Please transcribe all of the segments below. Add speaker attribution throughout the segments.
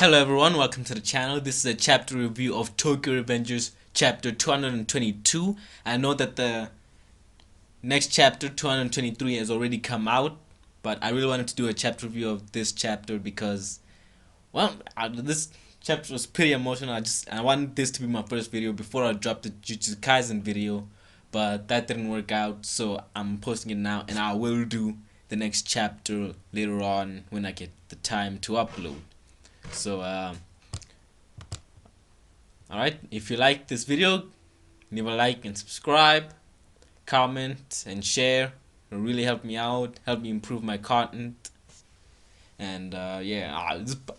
Speaker 1: Hello everyone, welcome to the channel. This is a chapter review of Tokyo Revengers chapter 222. I know that the next chapter 223 has already come out, but I really wanted to do a chapter review of this chapter because, well, this chapter was pretty emotional. I wanted this to be my first video before I dropped the Jujutsu Kaisen video, but that didn't work out, so I'm posting it now, and I will do the next chapter later on when I get the time to upload. So alright, if you like this video, leave a like and subscribe, comment and share. It'll really help me out, help me improve my content. And yeah,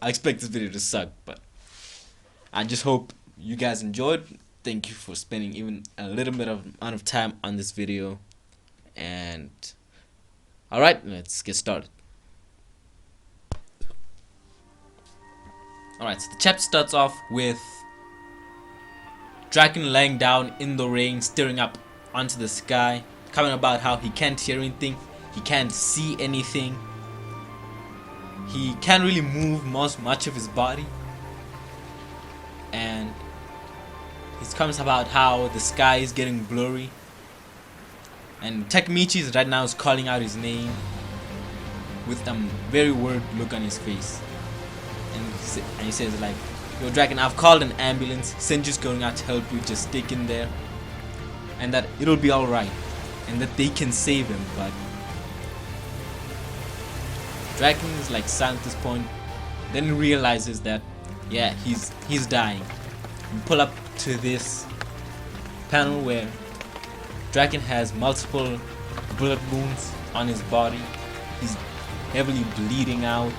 Speaker 1: I expect this video to suck, but I just hope you guys enjoyed. Thank you for spending even a little bit of amount of time on this video. And alright, let's get started. Alright, so the chapter starts off with Draken laying down in the rain, staring up onto the sky, commenting about how he can't hear anything, he can't see anything, he can't really move much of his body, and he's commenting about how the sky is getting blurry, and Takemichi right now is calling out his name with a very worried look on his face. And he says like, "Yo Draken, I've called an ambulance, Senju's going out to help you, just stick in there, and that it'll be alright, and that they can save him." But Draken is like silent at this point, then he realizes that yeah, he's dying. We pull up to this panel where Draken has multiple bullet wounds on his body, he's heavily bleeding out.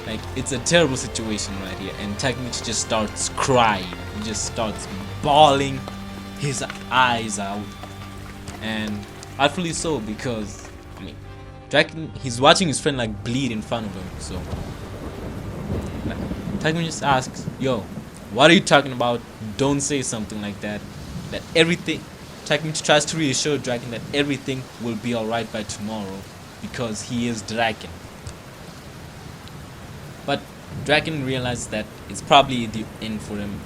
Speaker 1: Like, it's a terrible situation right here, and Takemichi just starts crying. He just starts bawling his eyes out, and rightfully so, because I mean, Draken, he's watching his friend like bleed in front of him. So like, Takemichi just asks, "Yo, what are you talking about? Don't say something like that." That everything. Takemichi tries to reassure Draken that everything will be alright by tomorrow, because he is Draken. But Draken realizes that it's probably the end for him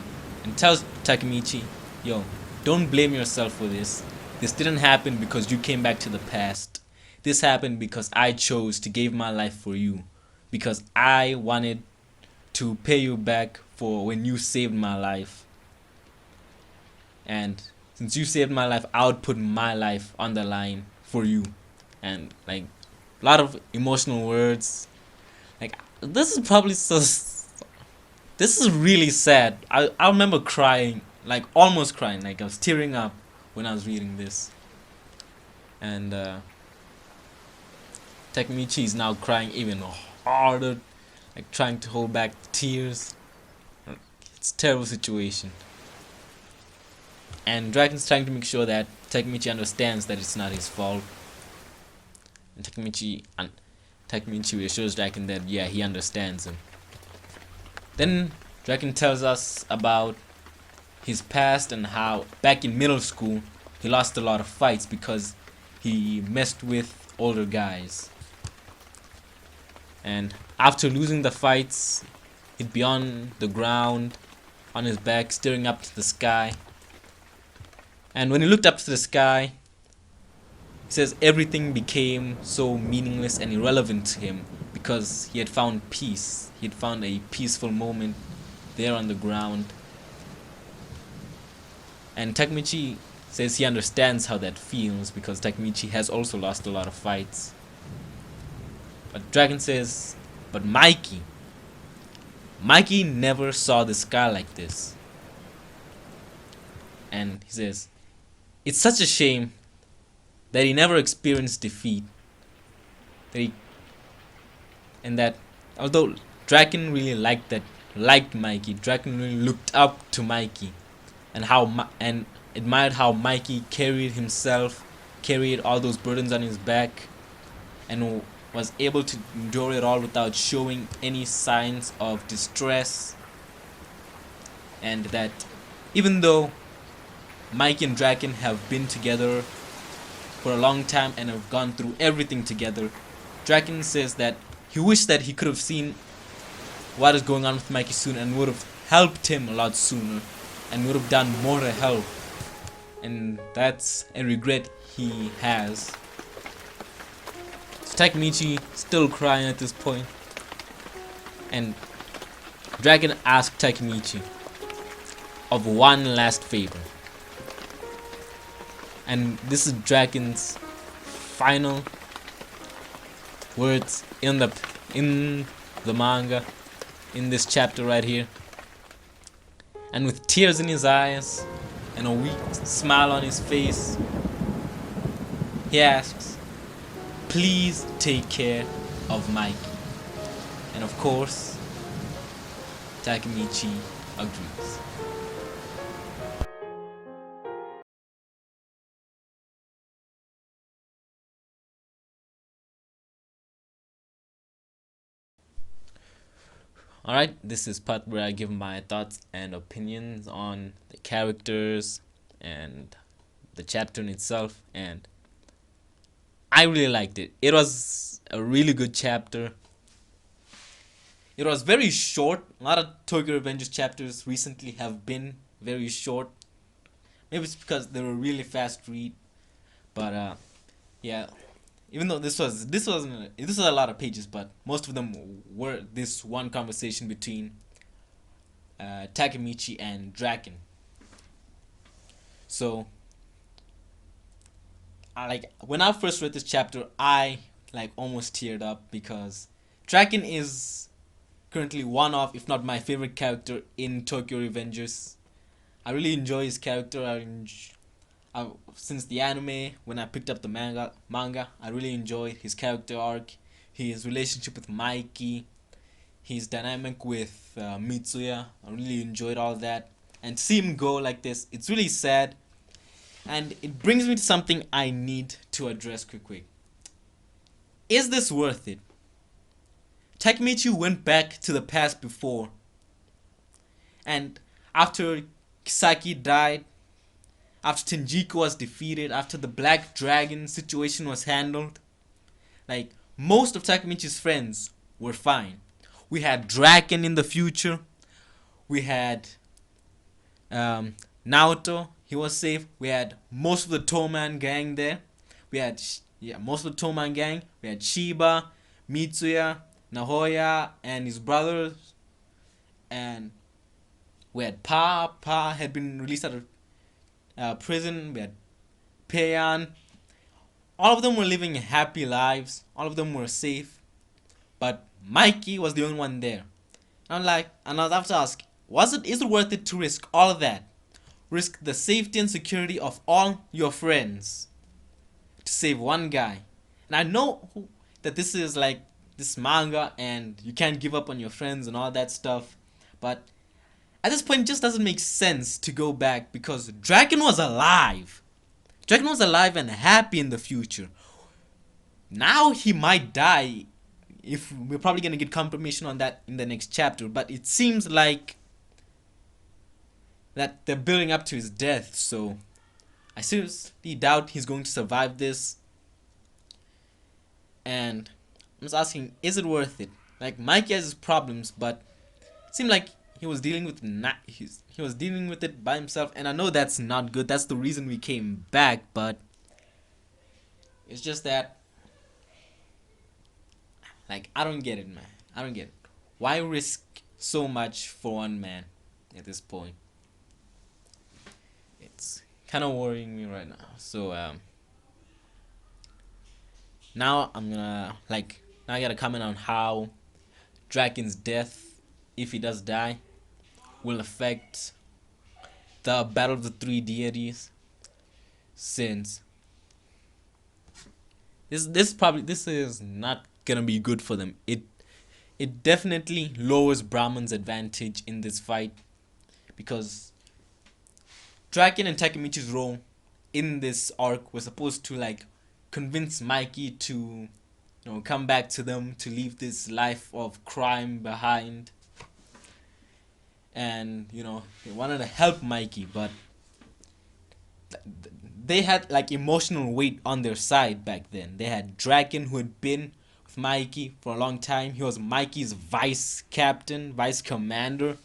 Speaker 1: and tells Takemichi, "Yo, don't blame yourself for this. This didn't happen because you came back to the past. This happened because I chose to give my life for you. Because I wanted to pay you back for when you saved my life. And since you saved my life, I would put my life on the line for you." And like a lot of emotional words. Like, this is probably so. This is really sad. I remember crying, like almost crying, like I was tearing up when I was reading this. And Takemichi is now crying even harder, like trying to hold back the tears. It's a terrible situation. And Draken's trying to make sure that Takemichi understands that it's not his fault. And Takemichi reassures Draken that yeah, he understands him. Then Draken tells us about his past and how back in middle school he lost a lot of fights because he messed with older guys. And after losing the fights, he'd be on the ground on his back staring up to the sky. And when he looked up to the sky, he says everything became so meaningless and irrelevant to him because he had found peace. He had found a peaceful moment there on the ground. And Takemichi says he understands how that feels because Takemichi has also lost a lot of fights. But Draken says, but Mikey never saw the sky like this. And he says, it's such a shame that he never experienced defeat. And that although Draken really liked Mikey, Draken really looked up to Mikey, and admired how Mikey carried himself, carried all those burdens on his back, and was able to endure it all without showing any signs of distress. And that even though Mikey and Draken have been together for a long time and have gone through everything together, Draken says that he wished that he could have seen what is going on with Mikey sooner and would have helped him a lot sooner and would have done more to help. And that's a regret he has. So Takemichi still crying at this point, and Dragon asked Takemichi of one last favor, and this is Dragon's final words in the manga, in this chapter right here. And with tears in his eyes and a weak smile on his face, he asks, please take care of Mikey. And of course, Takemichi agrees. Alright, this is part where I give my thoughts and opinions on the characters and the chapter in itself, and I really liked it. It was a really good chapter. It was very short. A lot of Tokyo Revengers chapters recently have been very short. Maybe it's because they were really fast read, but yeah. Even though this was a lot of pages, but most of them were this one conversation between Takemichi and Draken. So, when I first read this chapter, I almost teared up because Draken is currently one of, if not my favorite character in Tokyo Revengers. I really enjoy his character. Since the anime, when I picked up the manga, I really enjoyed his character arc, his relationship with Mikey, his dynamic with Mitsuya. I really enjoyed all that, and to see him go like this, it's really sad, and it brings me to something I need to address quick. Is this worth it? Takemichi went back to the past before, and after Kisaki died, after Tenjiku was defeated, after the Black Dragon situation was handled, most of Takemichi's friends were fine. We had Draken in the future. We had Naoto. He was safe. We had most of the Toman gang there. We had most of the Toman gang. We had Shiba, Mitsuya, Nahoya, and his brothers. And we had Pa. Pa had been released out of prison. We had Peian. All of them were living happy lives. All of them were safe. But Mikey was the only one there. And I was have to ask, is it worth it to risk all of that? Risk the safety and security of all your friends to save one guy? And I know that this is this manga and you can't give up on your friends and all that stuff, but at this point, it just doesn't make sense to go back because Draken was alive. Draken was alive and happy in the future. Now he might die. If we're probably gonna get confirmation on that in the next chapter, but it seems like that they're building up to his death. So I seriously doubt he's going to survive this. And I'm just asking, is it worth it? Mikey has his problems, but it seemed like he was dealing with it by himself, and I know that's not good. That's the reason we came back, but it's just that I don't get it, man. I don't get it. Why risk so much for one man at this point? It's kind of worrying me right now. So now I'm gonna now I gotta comment on how Draken's death, if he does die, will affect the Battle of the Three Deities, since this is not gonna be good for them. It definitely lowers Brahman's advantage in this fight, because Draken and Takemichi's role in this arc was supposed to convince Mikey to come back to them, to leave this life of crime behind. And they wanted to help Mikey, but they had emotional weight on their side back then. They had Draken, who had been with with Mikey for a long time. He was Mikey's vice captain, vice commander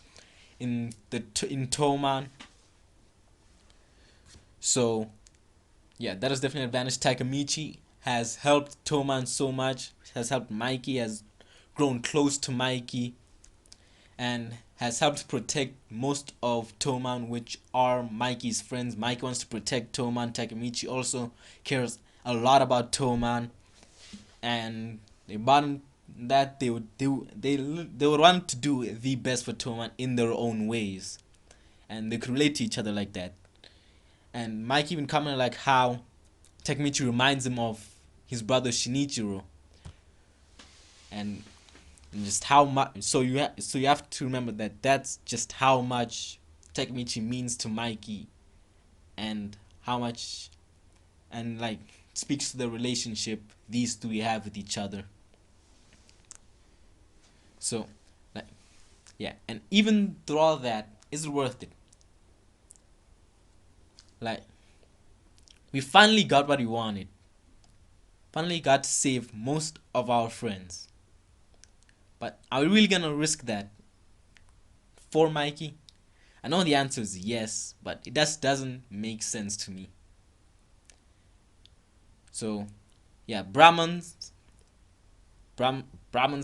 Speaker 1: in Toman. So yeah, that is definitely an advantage. Takemichi has helped Toman so much, has helped Mikey, has grown close to Mikey, and has helped protect most of Toman, which are Mikey's friends. Mikey wants to protect Toman. Takemichi also cares a lot about Toman, and they bond that they would want to do the best for Toman in their own ways, and they could relate to each other like that. And Mike even commented like how Takemichi reminds him of his brother Shinichiro, and just how much. So you have to remember that that's just how much Takemichi means to Mikey, and how much, and like speaks to the relationship these three have with each other. So, like, yeah, and even through all that, is it worth it? Like, we finally got what we wanted. Finally got to save most of our friends. But are we really gonna risk that for Mikey? I know the answer is yes, but it just doesn't make sense to me. So, yeah, Brahman's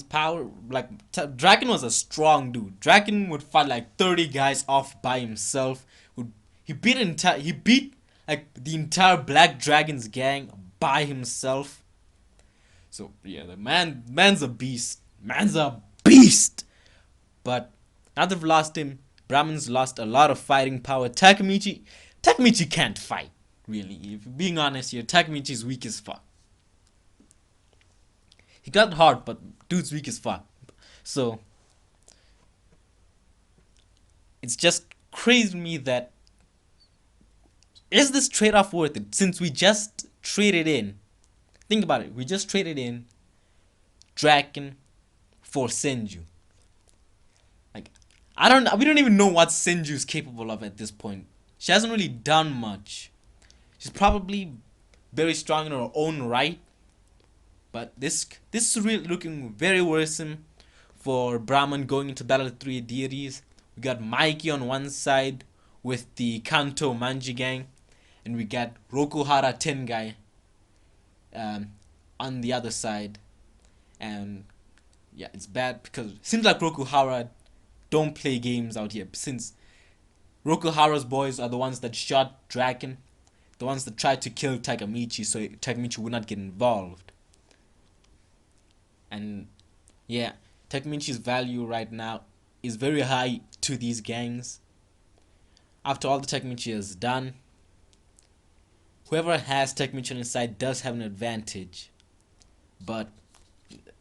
Speaker 1: power, like Draken was a strong dude. Draken would fight like 30 guys off by himself. He beat like the entire Black Dragon's gang by himself. So yeah, the man's a beast. Man's a beast. But now they've lost him, Brahman's lost a lot of fighting power. Takemichi can't fight, really. If you're being honest here, Takemichi's weak as fuck. He got hard, but dude's weak as fuck. So it's just crazy to me that, is this trade-off worth it? Since we just traded in, think about it, we just traded in Draken for Senju. Like, we don't even know what Senju's capable of at this point. She hasn't really done much. She's probably very strong in her own right, but this is really looking very worrisome for Brahman going into battle with 3 deities. We got Mikey on one side with the Kanto Manji gang, and we got Rokuhara Tengai on the other side. And yeah, it's bad because it seems like Rokuhara don't play games out here, since Rokuhara's boys are the ones that shot Draken, the ones that tried to kill Takemichi so Takemichi would not get involved. And yeah, Takemichi's value right now is very high to these gangs. After all the Takemichi has done, whoever has Takemichi on his side does have an advantage. But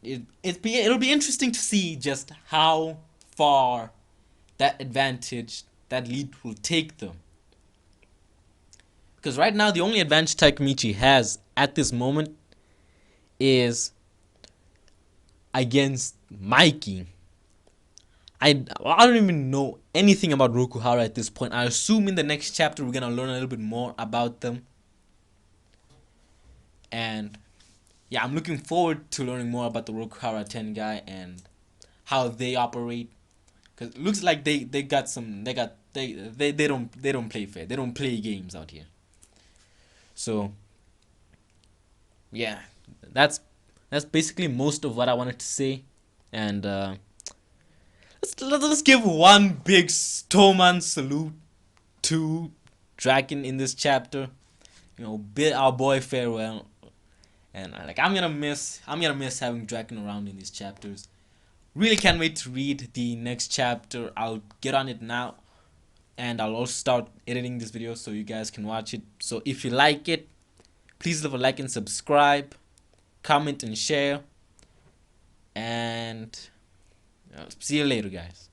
Speaker 1: it'll be interesting to see just how far that advantage, that lead, will take them. Because right now the only advantage Takemichi has at this moment is against Mikey. I don't even know anything about Rokuhara at this point. I assume in the next chapter we're gonna learn a little bit more about them. And yeah, I'm looking forward to learning more about the Rokuhara Tengai and how they operate. Cause it looks like they don't play fair. They don't play games out here. So yeah, that's basically most of what I wanted to say. And let's give one big Toman salute to Draken in this chapter. You know, bid our boy farewell. And like, I'm gonna miss having Draken around in these chapters. Really can't wait to read the next chapter. I'll get on it now, and I'll also start editing this video so you guys can watch it. So if you like it, please leave a like and subscribe, comment and share, and see you later, guys.